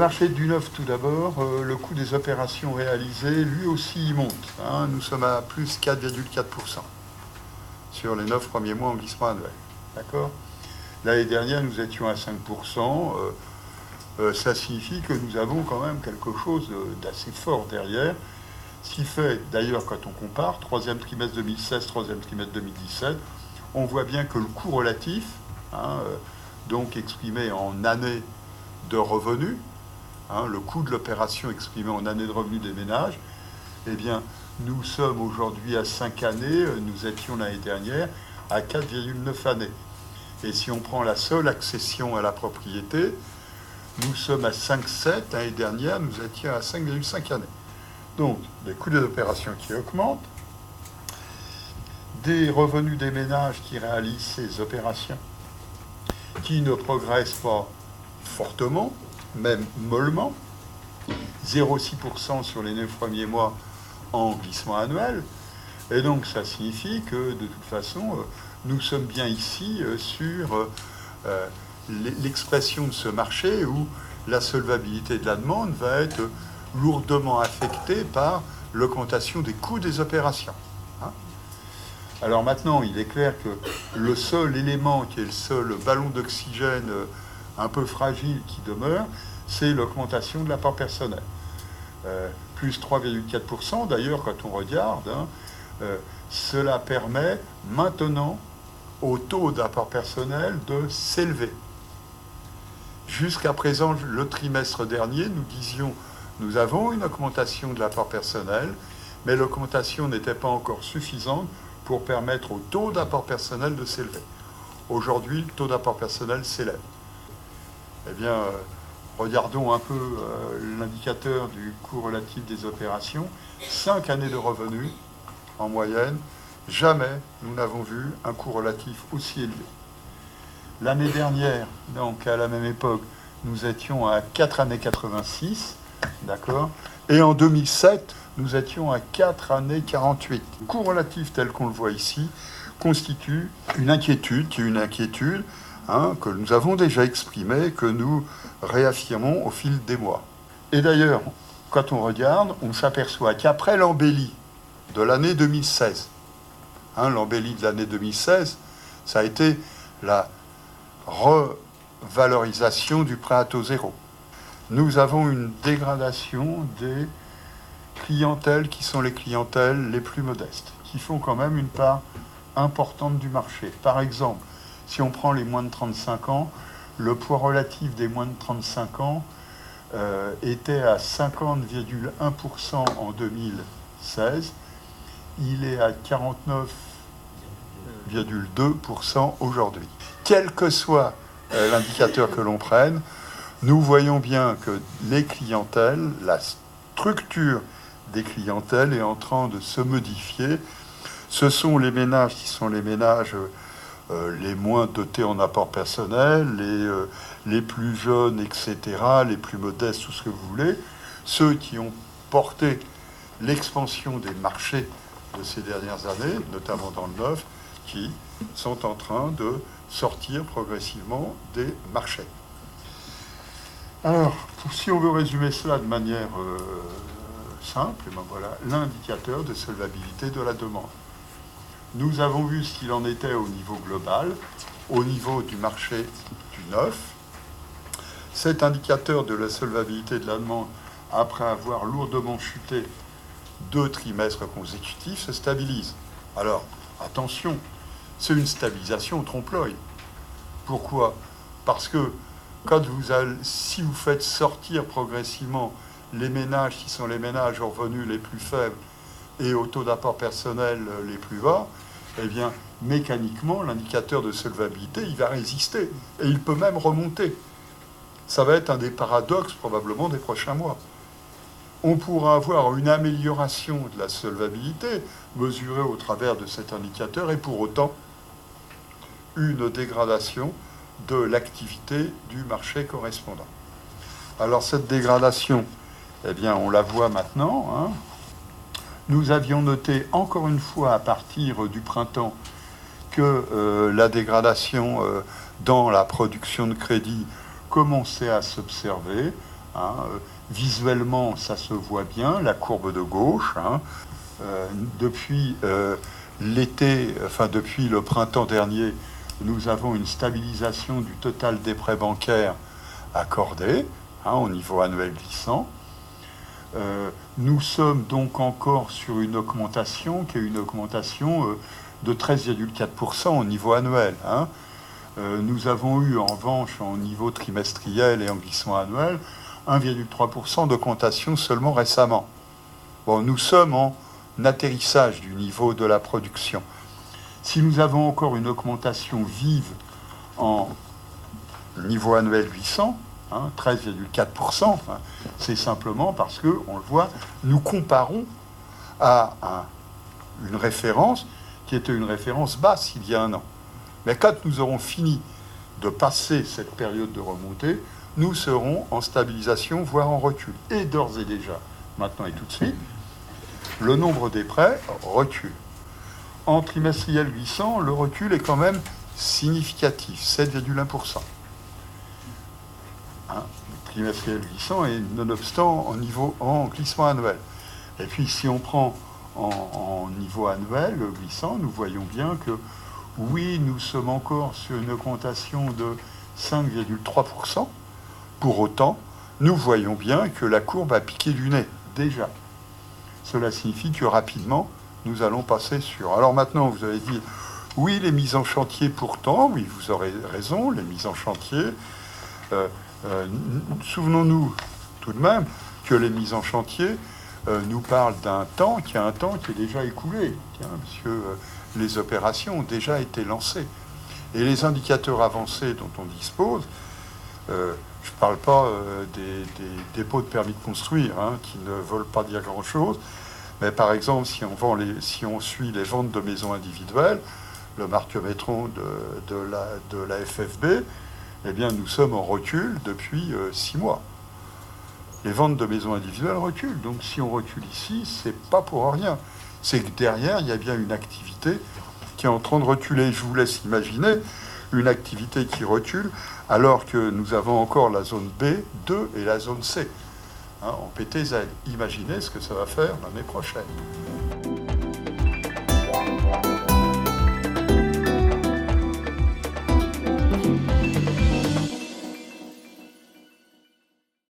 marché du neuf, tout d'abord, le coût des opérations réalisées, lui aussi, il monte. Nous sommes à plus 4,4% sur les 9 premiers mois en glissement annuel. D'accord ? L'année dernière, nous étions à 5%. Ça signifie que nous avons quand même quelque chose d'assez fort derrière. Ce qui fait, d'ailleurs, quand on compare, troisième trimestre 2016, troisième trimestre 2017, on voit bien que le coût relatif, donc exprimé en années de revenus, le coût de l'opération exprimé en années de revenus des ménages, eh bien, nous sommes aujourd'hui à 5 années, nous étions l'année dernière à 4,9 années. Et si on prend la seule accession à la propriété, nous sommes à 5,7, l'année dernière, nous étions à 5,5 années. Donc, des coûts des opérations qui augmentent, des revenus des ménages qui réalisent ces opérations, qui ne progressent pas fortement, même mollement, 0,6% sur les 9 premiers mois en glissement annuel. Et donc, ça signifie que, de toute façon, nous sommes bien ici sur l'expression de ce marché où la solvabilité de la demande va être lourdement affectée par l'augmentation des coûts des opérations. Alors maintenant, il est clair que le seul élément qui est le seul ballon d'oxygène un peu fragile qui demeure, c'est l'augmentation de l'apport personnel. Plus 3,4%, d'ailleurs, quand on regarde, cela permet maintenant au taux d'apport personnel de s'élever. Jusqu'à présent, le trimestre dernier, nous disions, nous avons une augmentation de l'apport personnel, mais l'augmentation n'était pas encore suffisante pour permettre au taux d'apport personnel de s'élever. Aujourd'hui, le taux d'apport personnel s'élève. Eh bien, regardons un peu l'indicateur du coût relatif des opérations. 5 années de revenus, en moyenne, jamais nous n'avons vu un coût relatif aussi élevé. L'année dernière, donc à la même époque, nous étions à 4 années 86, d'accord ? Et en 2007, nous étions à 4 années 48. Le coût relatif tel qu'on le voit ici constitue une inquiétude que nous avons déjà exprimée, que nous réaffirmons au fil des mois. Et d'ailleurs, quand on regarde, on s'aperçoit qu'après l'embellie de l'année 2016, l'embellie de l'année 2016, ça a été la revalorisation du prêt à taux zéro. Nous avons une dégradation des clientèles qui sont les clientèles les plus modestes, qui font quand même une part importante du marché. Par exemple, si on prend les moins de 35 ans, le poids relatif des moins de 35 ans était à 50,1% en 2016. Il est à 49,2% aujourd'hui. Quel que soit l'indicateur que l'on prenne, nous voyons bien que les clientèles, la structure des clientèles est en train de se modifier. Ce sont les ménages qui sont les ménages les moins dotés en apport personnel, les plus jeunes, etc., les plus modestes, tout ce que vous voulez, ceux qui ont porté l'expansion des marchés de ces dernières années, notamment dans le neuf, qui sont en train de sortir progressivement des marchés. Alors, si on veut résumer cela de manière simple, ben voilà l'indicateur de solvabilité de la demande. Nous avons vu ce qu'il en était au niveau global, au niveau du marché du neuf. Cet indicateur de la solvabilité de la demande, après avoir lourdement chuté 2 trimestres consécutifs, se stabilise. Alors, attention, c'est une stabilisation au trompe-l'œil. Pourquoi ? Parce que si vous faites sortir progressivement les ménages qui sont les ménages aux revenus les plus faibles et au taux d'apport personnel les plus bas, eh bien, mécaniquement, l'indicateur de solvabilité, il va résister. Et il peut même remonter. Ça va être un des paradoxes, probablement, des prochains mois. On pourra avoir une amélioration de la solvabilité mesurée au travers de cet indicateur et pour autant une dégradation de l'activité du marché correspondant. Alors cette dégradation, eh bien, on la voit maintenant. Nous avions noté encore une fois à partir du printemps que la dégradation dans la production de crédit commençait à s'observer hein. Visuellement, ça se voit bien, la courbe de gauche. Hein. Depuis l'été, enfin depuis le printemps dernier, nous avons une stabilisation du total des prêts bancaires accordés, hein, au niveau annuel glissant. Nous sommes donc encore sur une augmentation qui est une augmentation de 13,4% au niveau annuel. Hein. Nous avons eu en revanche en niveau trimestriel et en glissement annuel 1,3% d'augmentation seulement récemment. Bon, nous sommes en atterrissage du niveau de la production. Si nous avons encore une augmentation vive en niveau annuel 800, hein, 13,4%, hein, c'est simplement parce que, on le voit, nous comparons à une référence qui était une référence basse il y a un an. Mais quand nous aurons fini de passer cette période de remontée, nous serons en stabilisation, voire en recul. Et d'ores et déjà, maintenant et tout de suite, le nombre des prêts recule. En trimestriel 800, le recul est quand même significatif, 7,1%. Hein, trimestriel 800 et nonobstant en glissement annuel. Et puis si on prend en niveau annuel, le glissant, nous voyons bien que oui, nous sommes encore sur une augmentation de 5,3%. Pour autant, nous voyons bien que la courbe a piqué du nez, déjà. Cela signifie que rapidement, nous allons passer sur... Alors maintenant, vous avez dit, oui, les mises en chantier pourtant, oui, vous aurez raison, les mises en chantier. Souvenons-nous tout de même que les mises en chantier nous parlent d'un temps qui est déjà écoulé, puisque les opérations ont déjà été lancées. Et les indicateurs avancés dont on dispose, je ne parle pas des dépôts de permis de construire, hein, qui ne veulent pas dire grand-chose, mais par exemple, si on suit les ventes de maisons individuelles, le marque-métron de la FFB, eh bien, nous sommes en recul depuis 6 mois. Les ventes de maisons individuelles reculent. Donc, si on recule ici, c'est pas pour rien. C'est que derrière, il y a bien une activité qui est en train de reculer. Je vous laisse imaginer une activité qui recule, alors que nous avons encore la zone B, 2 et la zone C, hein, en PTZ. Imaginez ce que ça va faire l'année prochaine.